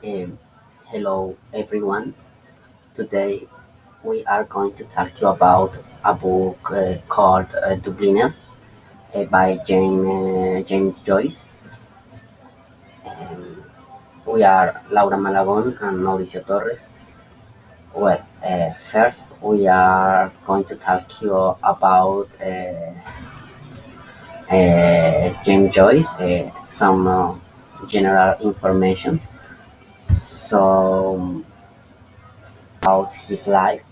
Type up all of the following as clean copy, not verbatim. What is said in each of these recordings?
Um, Hello everyone. Today we are going to talk you about a book called Dubliners by James Joyce. Um, we are Laura Malagón and Mauricio Torres. First we are going to talk you about James Joyce, some general information. So about his life.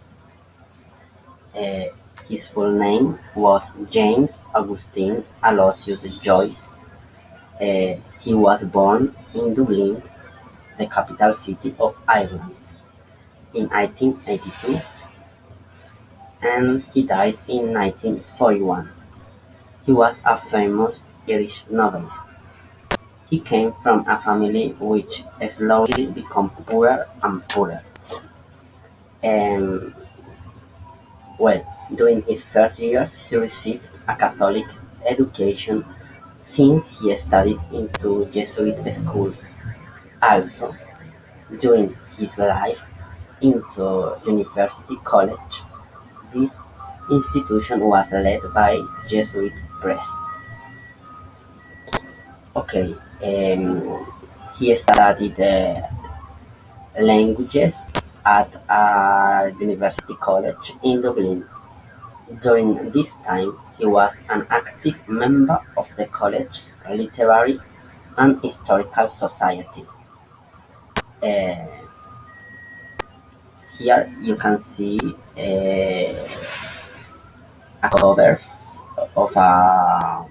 Uh, his full name was James Augustine Aloysius Joyce. He was born in Dublin, the capital city of Ireland, in 1882, and he died in 1941. He was a famous Irish novelist. He came from a family which slowly became poorer and poorer. And during his first years, he received a Catholic education since he studied into Jesuit schools. Also, during his life into University College, this institution was led by Jesuit priests. Okay, he studied languages at a university college in Dublin. During this time, he was an active member of the college's literary and historical society. Uh, Here you can see a cover of a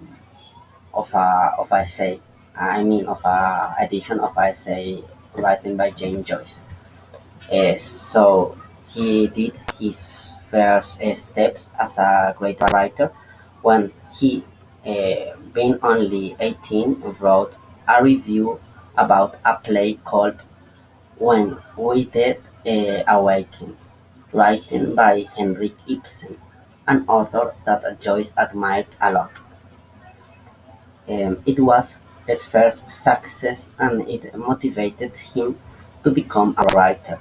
essay. I mean, of a edition of a essay written by James Joyce. So he did his first steps as a great writer when he, being only 18, wrote a review about a play called "When We Dead Awaken", written by Henrik Ibsen, an author that Joyce admired a lot. It was his first success and it motivated him to become a writer.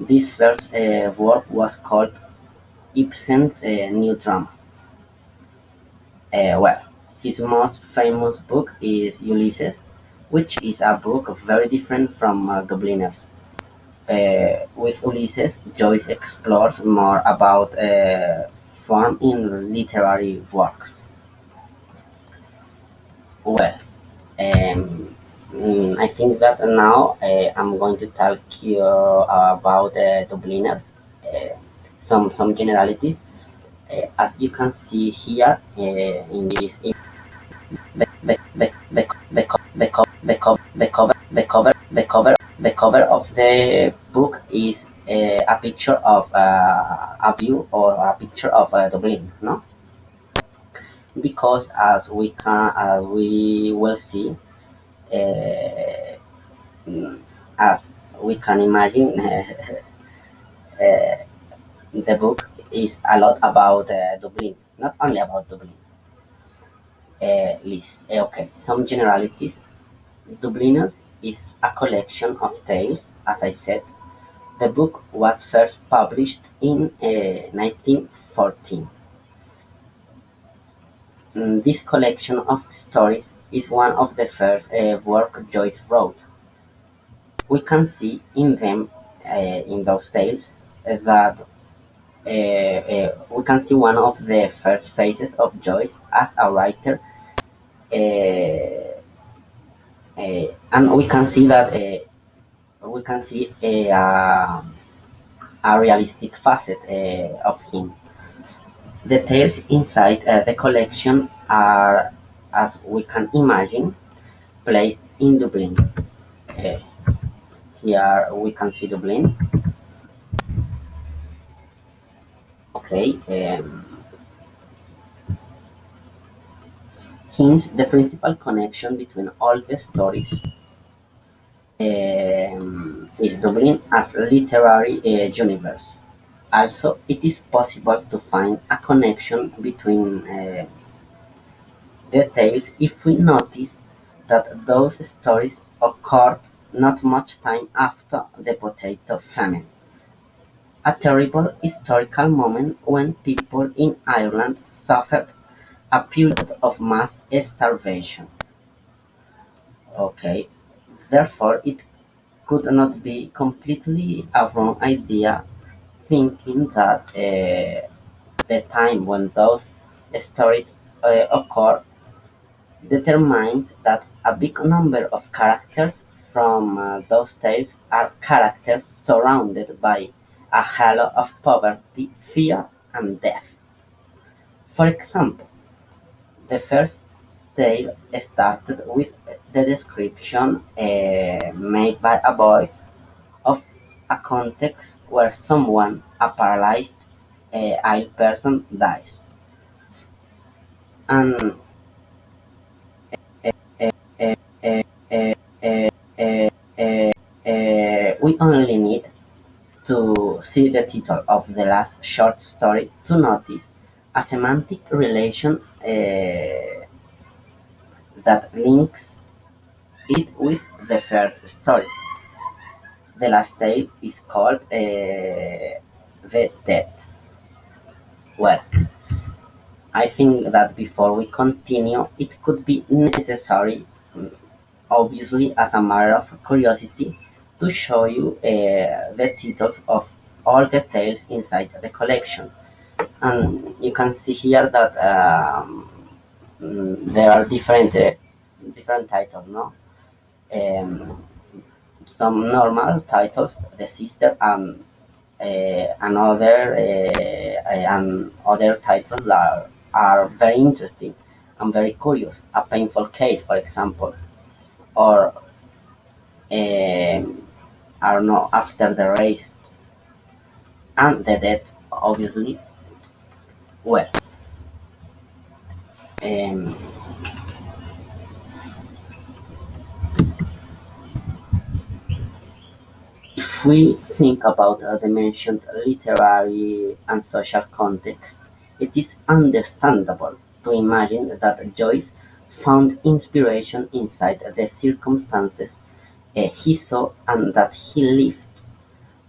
This first work was called Ibsen's New Drama. Well, his most famous book is Ulysses, which is a book very different from Dubliners. With Ulysses, Joyce explores more about form in literary works. Well, um, I think that now I'm going to talk you about Dubliners, uh, some generalities. As you can see here in this, the cover of the book is a picture of a view or a picture of Dublin, no? Because as we will see, uh, mm, as we can imagine, the book is a lot about Dublin, not only about Dublin. Okay, some generalities. Dubliners is a collection of tales, as I said. The book was first published in 1914. This collection of stories is one of the first work Joyce wrote. We can see in them, in those tales, that we can see one of the first phases of Joyce as a writer, and we can see that we can see a realistic facet of him. The tales inside the collection are, as we can imagine, placed in Dublin. Uh, Here we can see Dublin. Okay. Hence, the principal connection between all the stories is Dublin as literary universe. Also, it is possible to find a connection between the tales if we notice that those stories occurred not much time after the potato famine, a terrible historical moment when people in Ireland suffered a period of mass starvation. Okay, therefore it could not be completely a wrong idea thinking that the time when those stories occur determines that a big number of characters from those tales are characters surrounded by a halo of poverty, fear, and death. For example, the first tale started with the description made by a boy of a context where someone, a paralyzed ill person, dies. And we only need to see the title of the last short story to notice a semantic relation that links it with the first story. The last tale is called The Dead. Well, I think that before we continue, it could be necessary, obviously as a matter of curiosity, to show you the titles of all the tales inside the collection. And you can see here that there are different titles, no? Um, some normal titles, The Sister, and and other titles are very interesting and very curious. A Painful Case, for example, or I don't know, After the Race, and The Dead, obviously. Well, um, if we think about the mentioned literary and social context, it is understandable to imagine that Joyce found inspiration inside the circumstances he saw and that he lived.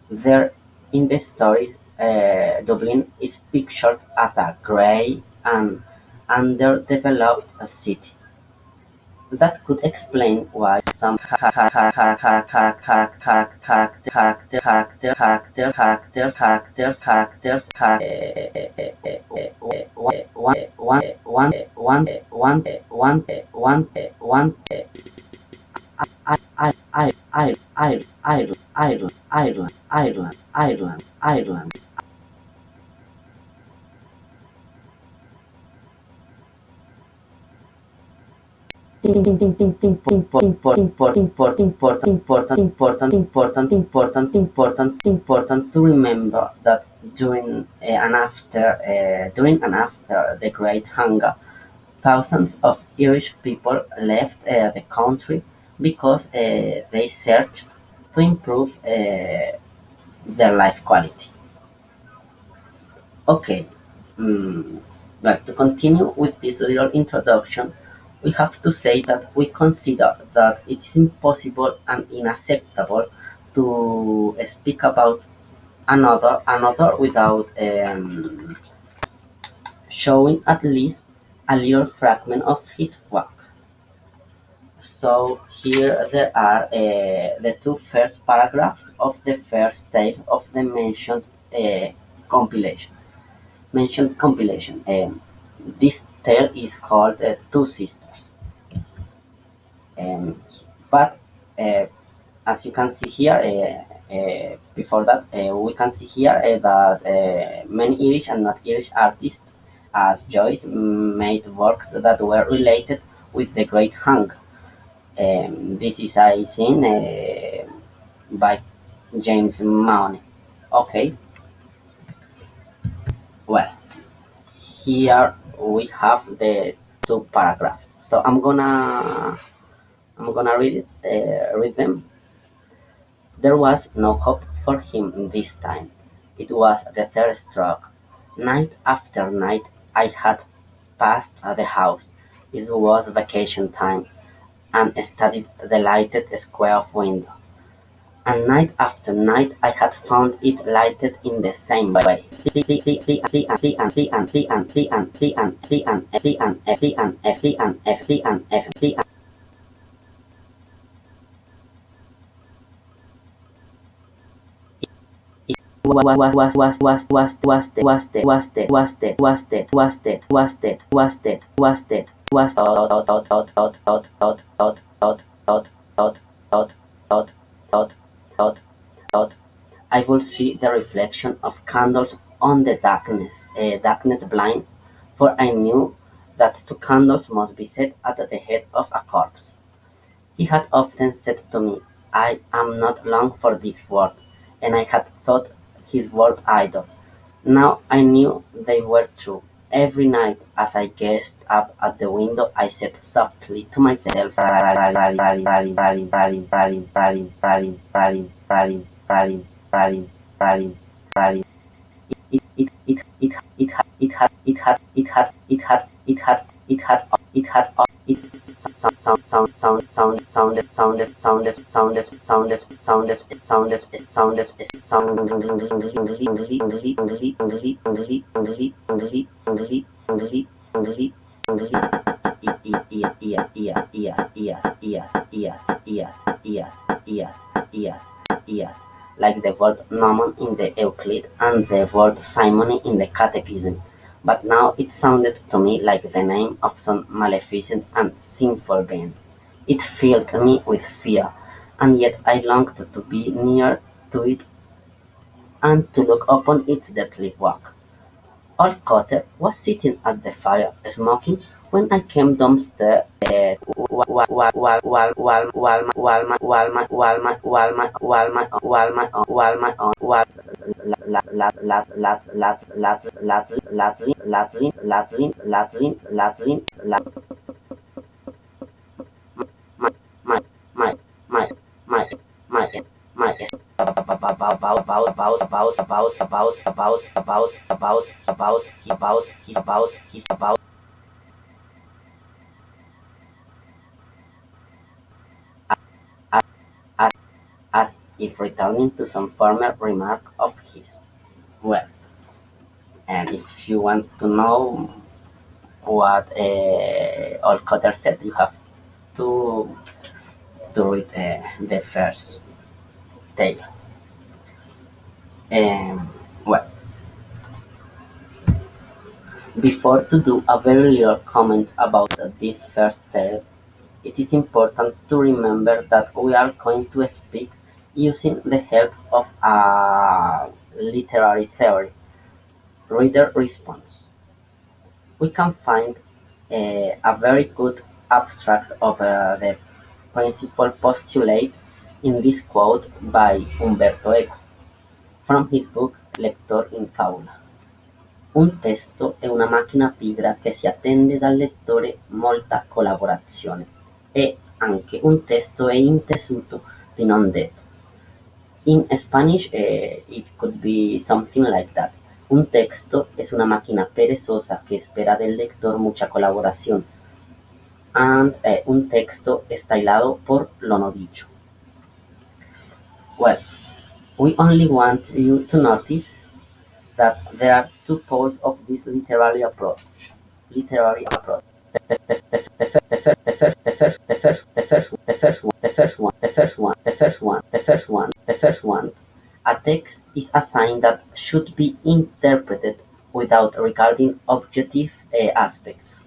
There in the stories, Dublin is pictured as a grey and underdeveloped city. That could explain why some Ireland. Important to remember that during and after the Great Hunger, thousands of Irish people left the country because they searched to improve their life quality. Okay, mm, but to continue with this little introduction, we have to say that we consider that it is impossible and unacceptable to speak about another without showing at least a little fragment of his work. So here there are the two first paragraphs of the first stage of the uh, compilation. Mentioned compilation. This tale is called Two Sisters. Um, but as you can see here, before that, we can see here that many Irish and not Irish artists, as Joyce, made works that were related with the Great Hunger. This is a scene by James Mahoney. Okay, well, here we have the two paragraphs. So I'm gonna read them. There was no hope for him this time. It was the third stroke. Night after night I had passed at the house. It was vacation time, and studied the lighted square of window. And night after night I had found it lighted in the same way. I would see the reflection of candles on the darkened blind, for I knew that two candles must be set at the head of a corpse. He had often said to me, "I am not long for this world," and I had thought his word idle. Now I knew they were true. Every night, as I gazed up at the window, I said softly to myself, like the word gnomon in the Euclid and the word simony in the Catechism. But now it sounded to me like the name of some maleficent and sinful being. It filled me with fear, and yet I longed to be near to it and to look upon its deadly walk. Old Cotter was sitting at the fire, smoking, when I came downstairs my my my my my my about as, as if returning to some former remark of his. Well, and if you want to know what Olcotter said, you have to read the first tale. Well, before to do a very little comment about this first tale, it is important to remember that we are going to speak using the help of a literary theory, reader response. We can find a very good abstract of the principal postulate in this quote by Umberto Eco from his book Lector in Faula. Un testo è una macchina pigra che si attende dal lettore molta collaborazione e anche un testo è intessuto di non detto. In Spanish, it could be something like that. Un texto es una máquina perezosa que espera del lector mucha colaboración. And un texto está hilado por lo no dicho. Well, we only want you to notice that there are two poles of this literary approach. The first one. A text is a sign that should be interpreted without regarding objective aspects,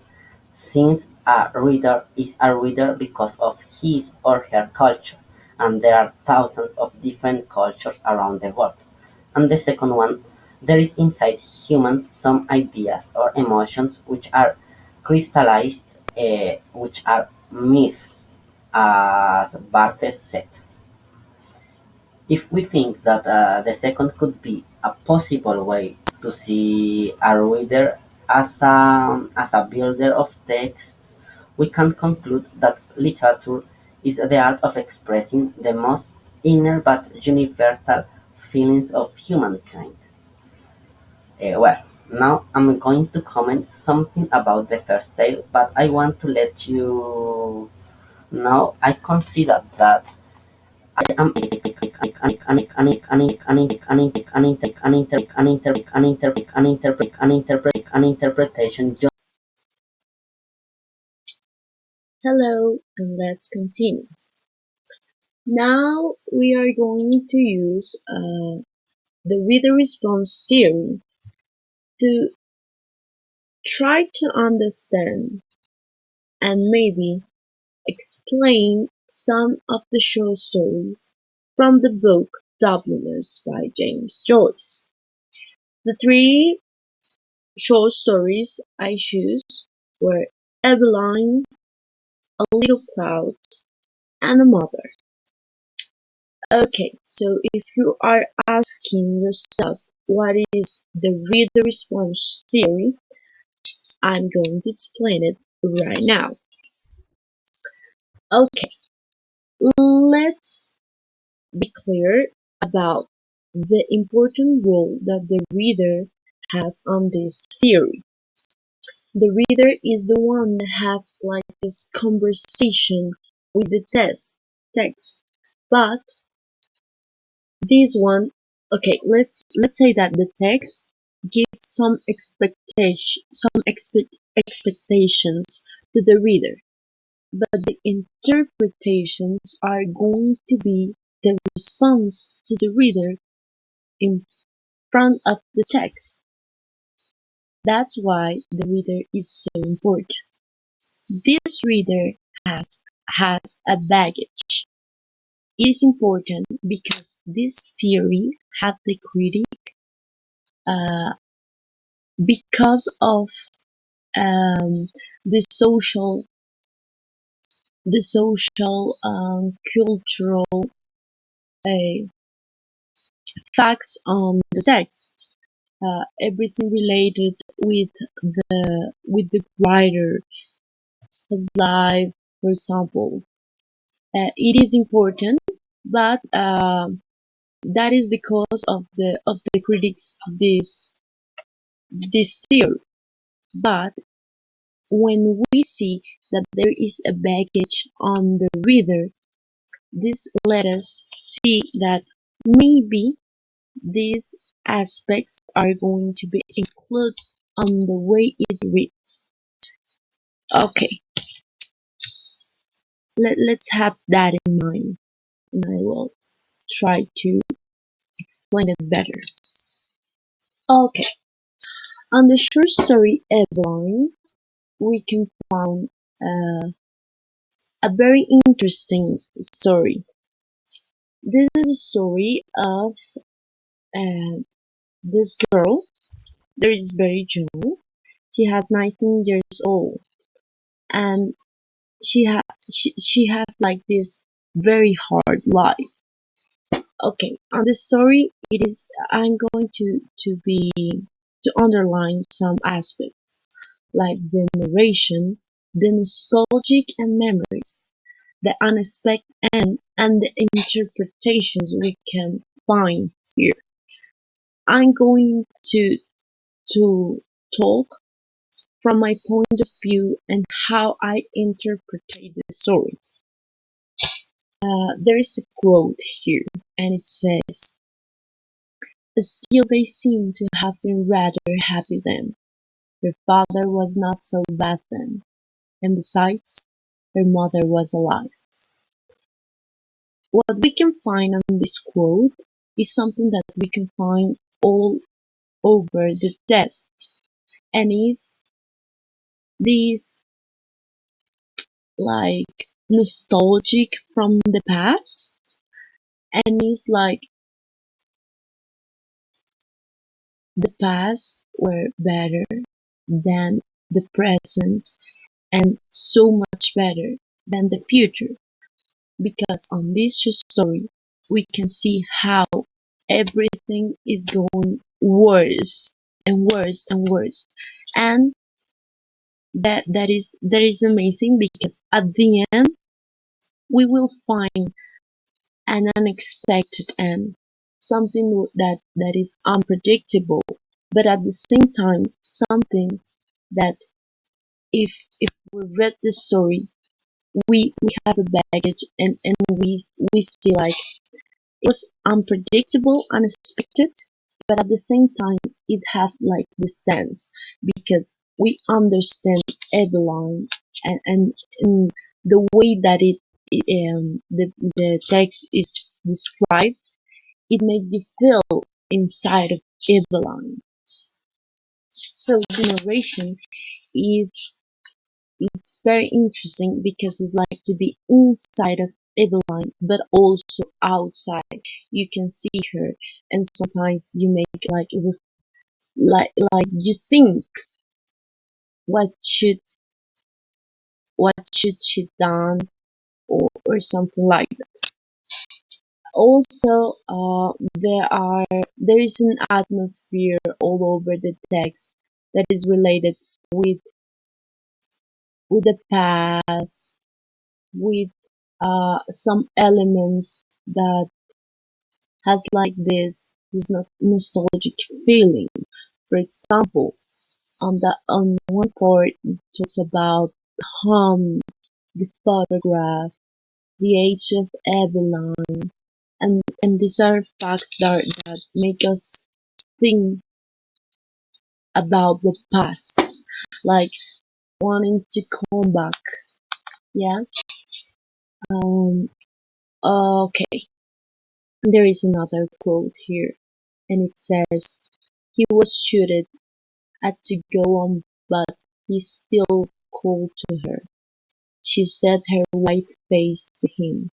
since a reader is a reader because of his or her culture, and there are thousands of different cultures around the world. And the second one, there is inside humans some ideas or emotions which are crystallized, which are myths, as Barthes said. If we think that the second could be a possible way to see a reader as a builder of texts, we can conclude that literature is the art of expressing the most inner but universal feelings of humankind. Well, now I'm going to comment something about the first tale, but I want to let you know I consider that I am an interpretation. Hello, and let's continue. Now we are going to use the reader response theory to try to understand and maybe explain some of the short stories from the book Dubliners by James Joyce. The three short stories I chose were Eveline, A Little Cloud, and A Mother. Okay, so if you are asking yourself what is the reader response theory, I'm going to explain it right now. Okay, let's be clear about the important role that the reader has on this theory. The reader is the one that have like this conversation with the text, but this one, okay, let's say that the text gives some expectations to the reader, but the interpretations are going to be the response to the reader in front of the text. That's why the reader is so important. This reader has a baggage. It is important because this theory had the critic uh, because of um, the social cultural uh, facts on the text, everything related with the writer, his life, for example. It is important, but that is the cause of the critics this theory. But when we see that there is a baggage on the reader, this let us see that maybe these aspects are going to be included on the way it reads. Okay, let's have that in mind, and I will try to explain it better. Okay, on the short story Eveline, we can find a very interesting story. This is a story of uh, this girl that is very young. She has 19 years old, and she had like this very hard life. Okay, on the story, it is I'm going to underline some aspects like the narration, the nostalgic and memories, the unexpected and the interpretations we can find here. I'm going to talk from my point of view and how I interpret the story. There is a quote here, and it says, "Still they seem to have been rather happy then. Her father was not so bad then, and besides, her mother was alive." What we can find on this quote is something that we can find all over the text, and is this like nostalgic from the past, and is like the past were better than the present and so much better than the future, because on this short story we can see how everything is going worse and worse and worse, and that is amazing because at the end we will find an unexpected end, something that is unpredictable, but at the same time something that if we read the story we have a baggage, and we see like it was unpredictable, unexpected, but at the same time it had like the sense because we understand Eveline, and the way that the text is described, it makes you feel inside of Eveline. So the narration is it's very interesting because it's like to be inside of Eveline, but also outside. You can see her, and sometimes you make like you think what should what should she done, or something like that. Also, there is an atmosphere all over the text that is related with the past, with some elements that has like this nostalgic feeling. For example, on one part it talks about home, the photograph, the age of Evelyn, and these are facts that make us think about the past, like wanting to come back. Yeah. Um. Okay. There is another quote here, and it says, "He was shooted had to go on, but he still called to her. She set her white face to him,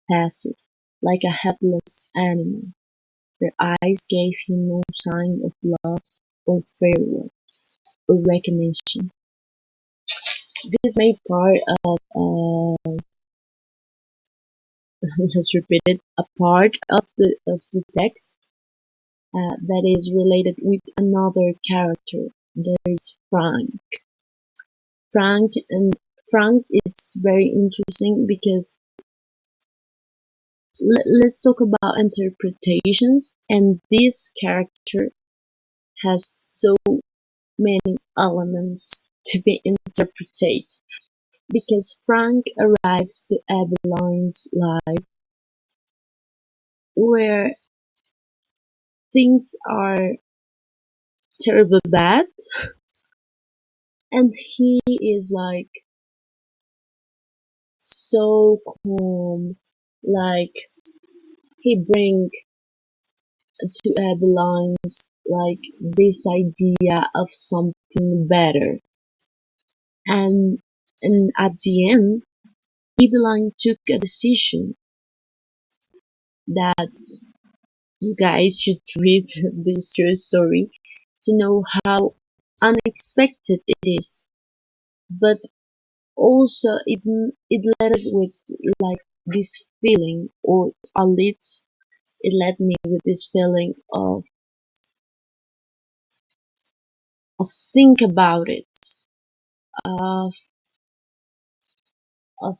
passive, like a helpless animal. Her eyes gave him no sign of love or farewell or recognition." This made part of, let's repeat it, a part of the text that is related with another character. There is Frank. And Frank, it's very interesting because let's talk about interpretations, and this character has so many elements to be interpreted because Frank arrives to Adeline's life where things are terribly bad, and he is like so calm, like he bring to Adeline's like this idea of something better, and at the end Eveline took a decision that you guys should read this true story to know how unexpected it is. But also it led us with like this feeling, or at least it led me with this feeling of think about it, of of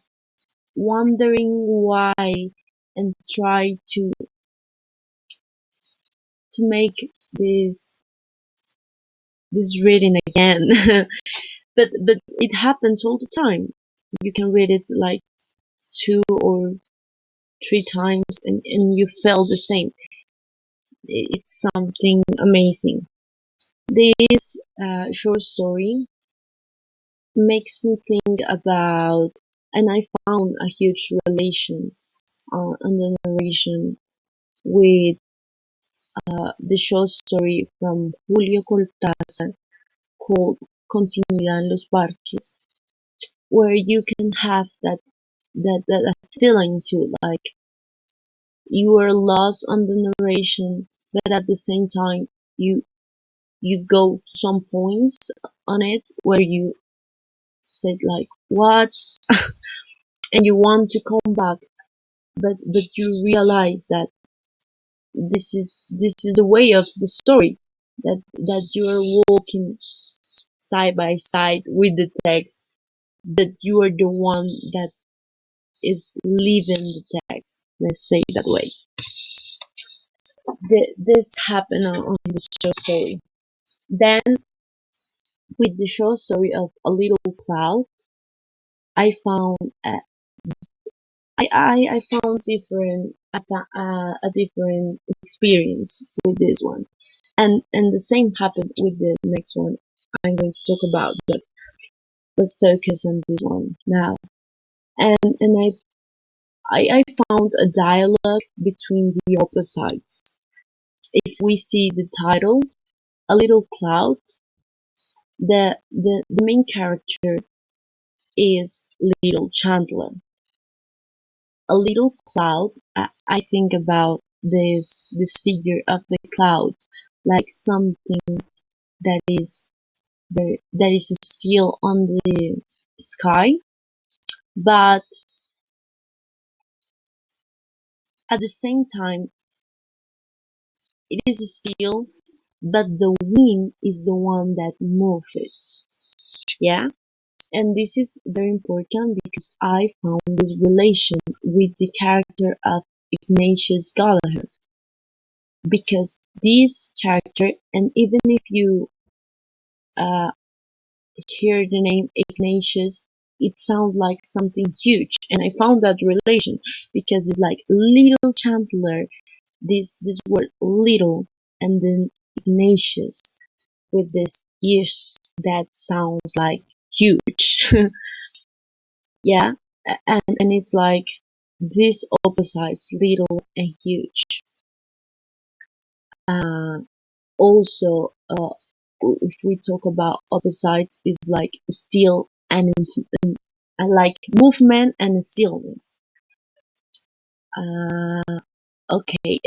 wondering why, and try to make this reading again. But it happens all the time. You can read it like two or three times, and you feel the same. It's something amazing. This short story makes me think about, and I found a huge relation on the narration with the short story from Julio Cortázar called Continuidad en los Parques, where you can have that feeling too, like you are lost on the narration, but at the same time you go to some points on it where you said like what, and you want to come back, but you realize that this is the way of the story, that you are walking side by side with the text, that you are the one that is living the text. Let's say it that way. This happened on the short story. Then with the short story of A Little Cloud, I found uh, I found a different experience with this one, and the same happened with the next one I'm going to talk about. But let's focus on this one now. And I found a dialogue between the opposites. If we see the title, A Little Cloud, the main character is Little Chandler. A little cloud, I think about this figure of the cloud, like something that is that is still on the sky, but at the same time it is still, but the wind is the one that moves it. Yeah, and this is very important because I found this relation with the character of Ignatius Gallagher, because this character, and even if you uh, hear the name Ignatius, it sounds like something huge, and I found that relation because it's like little Chandler, this word little, and then Ignatius with this yes that sounds like huge. Yeah, and it's like these opposites, little and huge. Uh, Also, if we talk about opposites, is like still and like movement and stillness. Uh, okay,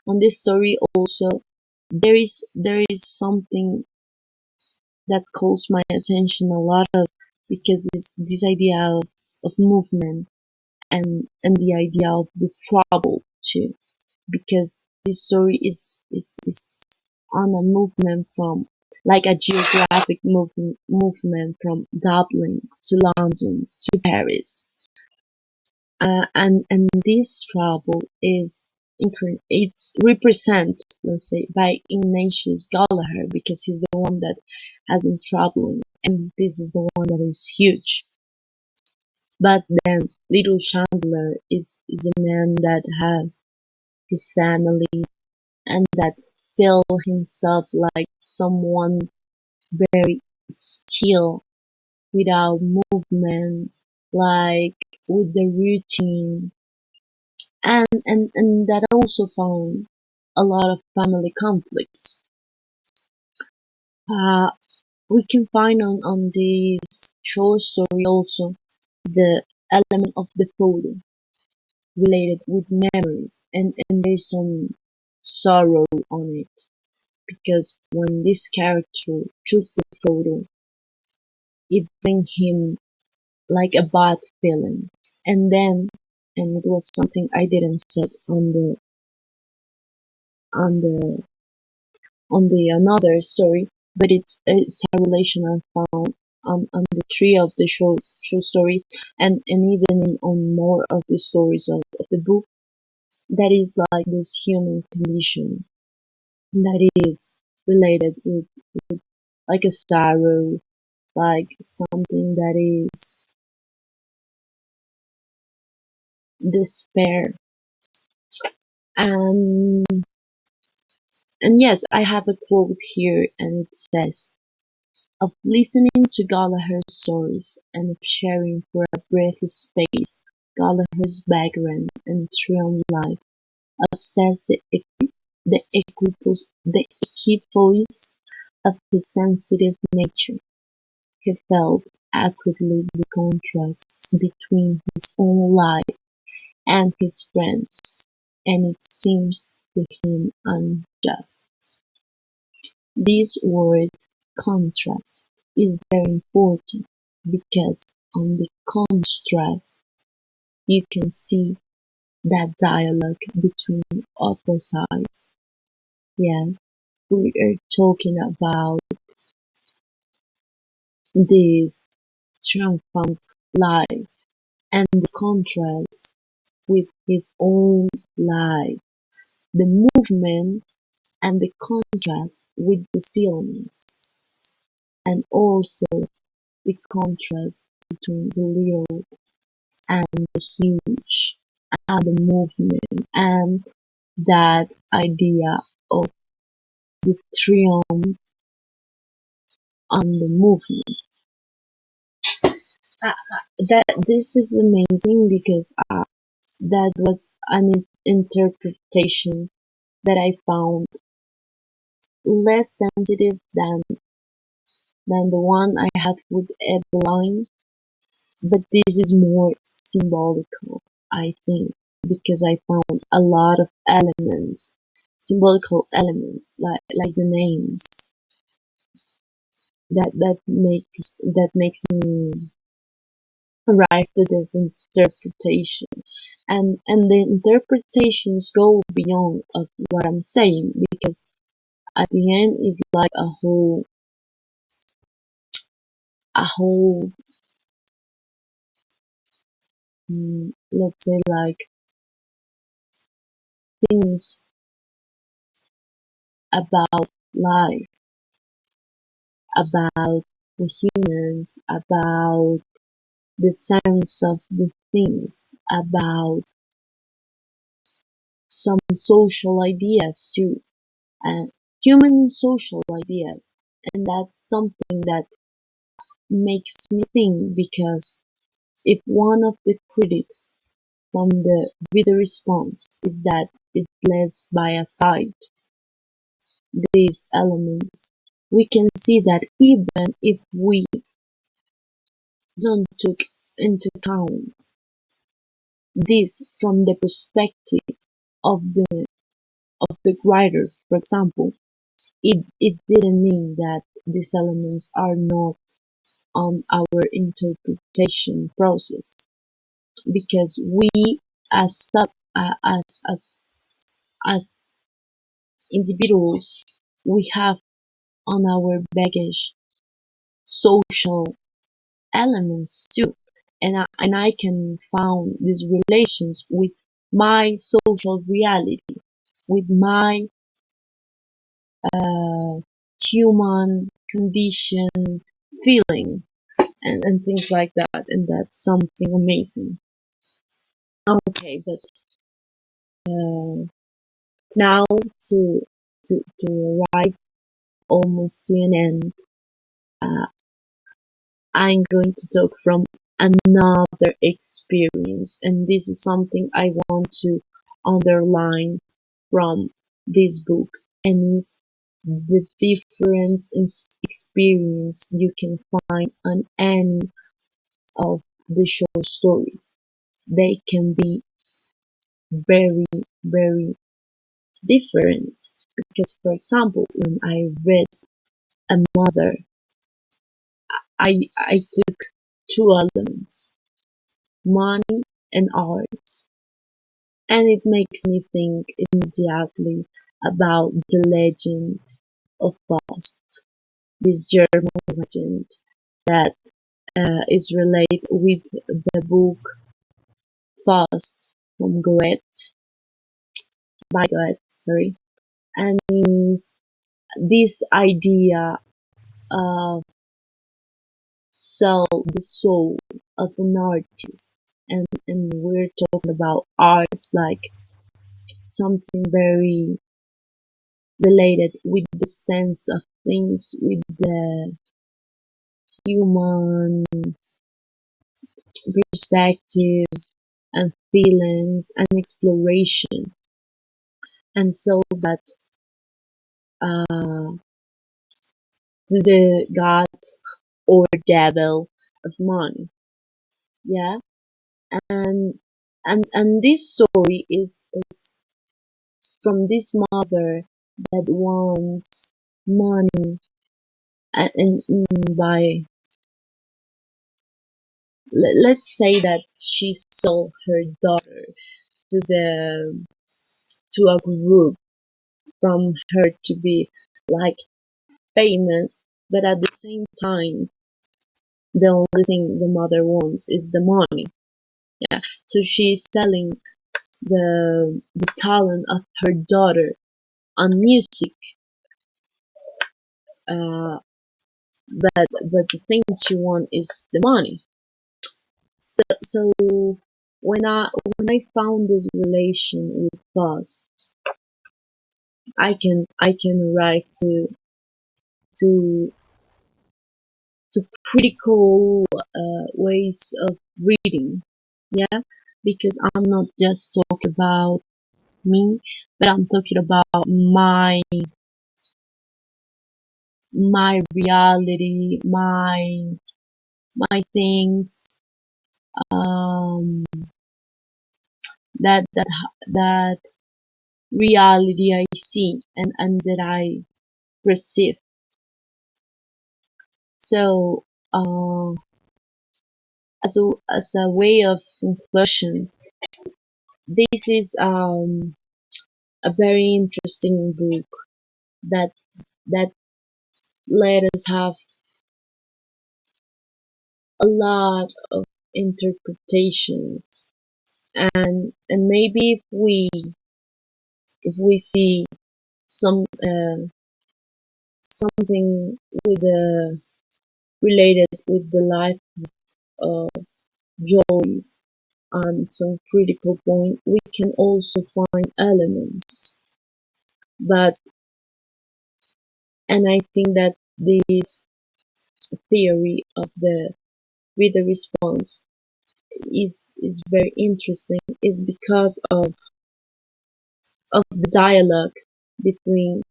on this story also there is something that calls my attention a lot of, because it's this idea of movement and the idea of the trouble too, because this story is on a movement from, like a geographic movement from Dublin to London to Paris, and this trouble is it's represented, let's say, by Ignatius Gallagher, because he's the one that has been traveling, and this is the one that is huge. But then little Chandler is a man that has his family, and that feel himself like someone very still, without movement, like with the routine, and that also found a lot of family conflicts. Uh, we can find on this short story also the element of the photo related with memories, and there's some sorrow on it, because when this character took the photo, it bring him like a bad feeling. And then, and it was something I didn't set on the on the another story, but it's a relation I found on the three of the short story, and even on more of the stories of the book, that is like this human condition that is related with like a sorrow, like something that is despair. And and yes, I have a quote here, and it says, of listening to Gallagher's stories and of sharing for a brief space Gallagher's background and true life, obsessed the equipoise of his sensitive nature. He felt acutely the contrast between his own life and his friends, and it seems to him unjust. This word contrast is very important, because on the contrast you can see that dialogue between opposites. Yeah, we are talking about this triumphant life and the contrast with his own life, the movement and the contrast with the stillness, and also the contrast between the little and the huge, and the movement, and that idea of the triumph on the movement. That this is amazing because that was an interpretation that I found less sensitive than the one I had with Eveline, but this is more symbolical, I think, because I found a lot of elements, symbolical elements, like the names, that makes me arrive to this interpretation, and the interpretations go beyond of what I'm saying, because at the end is like a whole let's say like things about life, about the humans, about the sense of the things, about some social ideas too, and human social ideas. And that's something that makes me think, because if one of the critics from the video response is that it lays by aside these elements, we can see that even if we don't take into account this from the perspective of the writer, for example, it didn't mean that these elements are not on our interpretation process, because we as as individuals, we have on our baggage social elements too, and I can found these relations with my social reality, with my uh, human condition, feeling, and things like that, and that's something amazing. Okay, but now to arrive almost to an end, uh, I'm going to talk from another experience, and this is something I want to underline from this book, and is the difference in experience you can find on any of the short stories. They can be very, very different, because, for example, when I read A Mother, I took two elements, money and art, and it makes me think immediately about the legend of Faust, this German legend that is related with the book Faust from Goethe, sorry, and is this idea of sell the soul of an artist, and we're talking about arts like something very related with the sense of things, with the human perspective and feelings and exploration, and so that uh, the god or devil of money, yeah, and this story is from this mother that wants money, and by let's say that she sold her daughter to the to a group from her to be like famous, but at the same time the only thing the mother wants is the money. Yeah, so she's selling the talent of her daughter on music, uh, but the thing she wants is the money. So when I found this relation with us, I can arrive to to critical ways of reading. Yeah, because I'm not just talking about me, but I'm talking about my reality, my things, um, that reality I see and that I perceive. So, as a way of conclusion, this is a very interesting book that that let us have a lot of interpretations, and maybe if we see some something with related with the life of Joyce and some critical point, we can also find elements. But and I think that this theory of the reader response is very interesting, is because of the dialogue between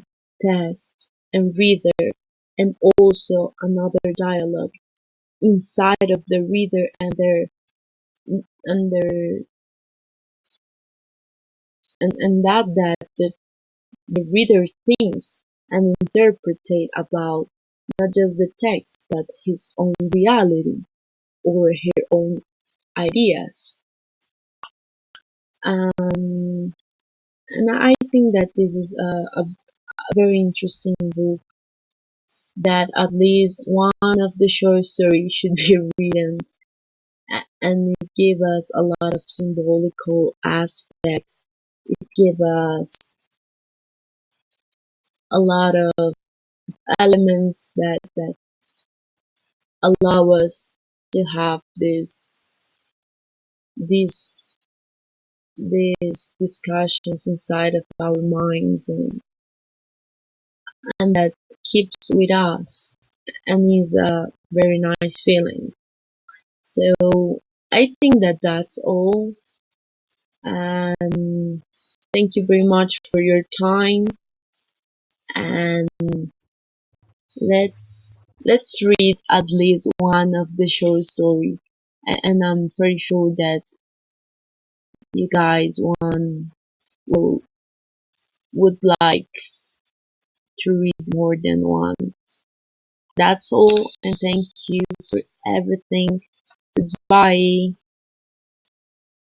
text and reader, and also another dialogue inside of the reader and their and that the reader thinks and interpretate about not just the text but his own reality or her own ideas. Um, and I think that this is a very interesting book, that at least one of the short stories should be written, and it gave us a lot of symbolical aspects. It gave us a lot of elements that allow us to have these these discussions inside of our minds, and that keeps with us and is a very nice feeling. So I think that that's all, and thank you very much for your time, and let's let's read at least one of the short story, and I'm pretty sure that you guys will would like to read more than one. That's all, and thank you for everything. Goodbye.